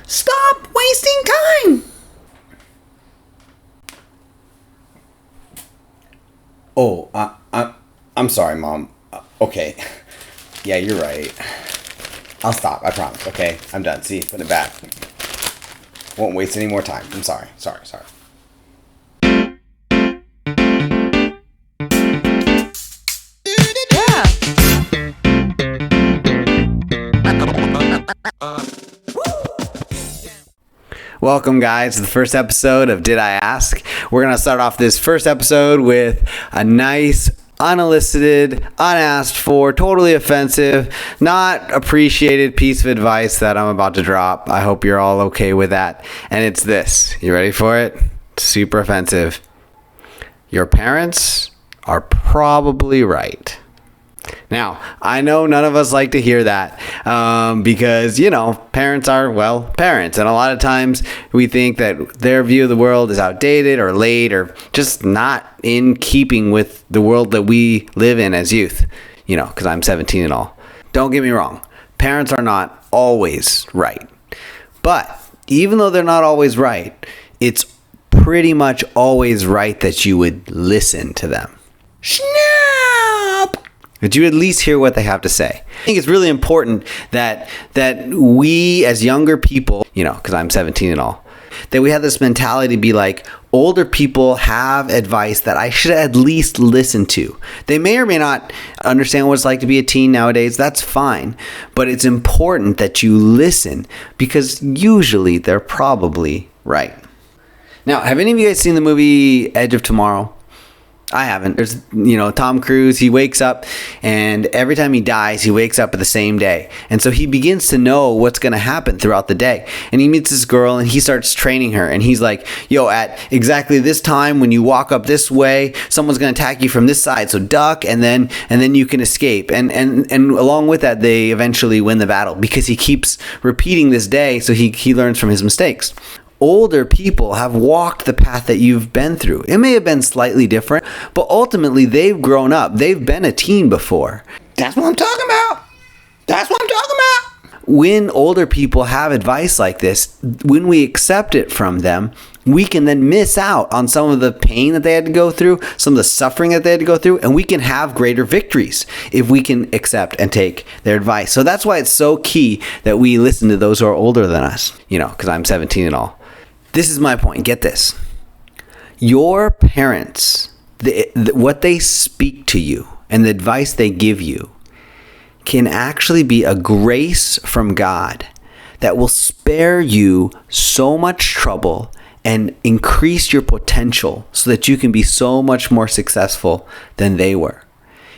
Stop wasting time. Oh, I'm sorry, Mom. Okay. Yeah, you're right. I'll stop. I promise. Okay, I'm done. See, put it back. Won't waste any more time. I'm sorry. Sorry. Welcome, guys, to the first episode of Did I Ask? We're going to start off this first episode with a nice, unsolicited, unasked for, totally offensive, not appreciated piece of advice that I'm about to drop. I hope you're all okay with that. And it's this. You ready for it? Super offensive. Your parents are probably right. Now, I know none of us like to hear that because, parents are, parents. And a lot of times we think that their view of the world is outdated or late or just not in keeping with the world that we live in as youth, because I'm 17 and all. Don't get me wrong. Parents are not always right. But even though they're not always right, it's pretty much always right that you would listen to them. Snap! That you at least hear what they have to say. I think it's really important that we as younger people, because I'm 17 and all, that we have this mentality to be like, older people have advice that I should at least listen to. They may or may not understand what it's like to be a teen nowadays. That's fine. But it's important that you listen because usually they're probably right. Now, have any of you guys seen the movie Edge of Tomorrow? I haven't. There's, Tom Cruise, he wakes up and every time he dies, he wakes up at the same day. And so he begins to know what's going to happen throughout the day. And he meets this girl and he starts training her. And he's like, at exactly this time, when you walk up this way, someone's going to attack you from this side. So duck and then you can escape. And along with that, they eventually win the battle because he keeps repeating this day. So he learns from his mistakes. Older people have walked the path that you've been through. It may have been slightly different, but ultimately they've grown up. They've been a teen before. That's what I'm talking about. When older people have advice like this, when we accept it from them, we can then miss out on some of the pain that they had to go through, some of the suffering that they had to go through, and we can have greater victories if we can accept and take their advice. So that's why it's so key that we listen to those who are older than us, because I'm 17 and all. This is my point. Get this. Your parents, what they speak to you and the advice they give you can actually be a grace from God that will spare you so much trouble and increase your potential so that you can be so much more successful than they were.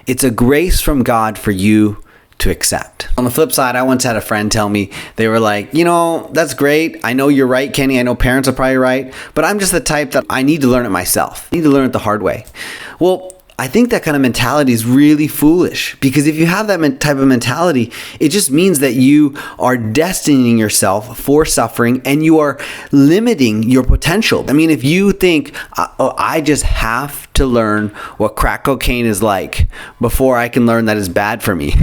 It's a grace from God for you to accept. On the flip side, I once had a friend tell me, they were like, that's great. I know you're right, Kenny. I know parents are probably right, but I'm just the type that I need to learn it myself. I need to learn it the hard way. Well, I think that kind of mentality is really foolish because if you have that type of mentality, it just means that you are destining yourself for suffering and you are limiting your potential. I mean, if you think, I just have to learn what crack cocaine is like before I can learn that it's bad for me,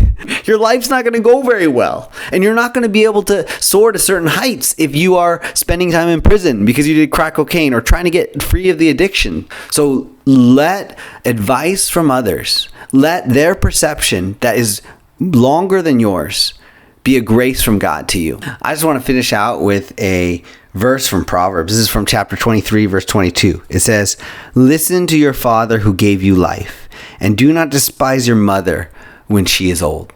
your life's not going to go very well. And you're not going to be able to soar to certain heights if you are spending time in prison because you did crack cocaine or trying to get free of the addiction. So let advice from others, let their perception that is longer than yours be a grace from God to you. I just want to finish out with a verse from Proverbs. This is from chapter 23, verse 22. It says, "Listen to your father who gave you life, and do not despise your mother when she is old."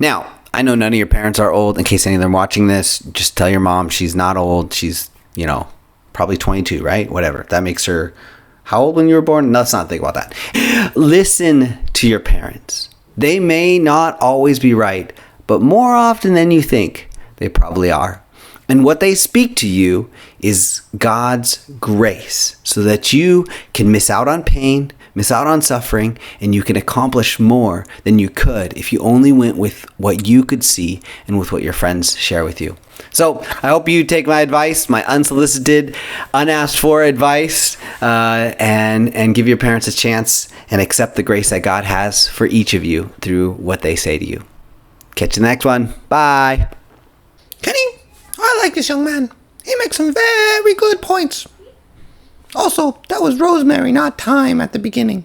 Now, I know none of your parents are old. In case any of them are watching this, just tell your mom she's not old. She's, probably 22, right? Whatever. That makes her... How old when you were born? Let's not think about that. Listen to your parents. They may not always be right, but more often than you think, they probably are. And what they speak to you is God's grace so that you can miss out on pain, miss out on suffering, and you can accomplish more than you could if you only went with what you could see and with what your friends share with you. So I hope you take my advice, my unsolicited, unasked for advice, and give your parents a chance and accept the grace that God has for each of you through what they say to you. Catch you in the next one. Bye. Kenny, I I like this young man. He makes some very good points. Also, that was rosemary, not thyme at the beginning.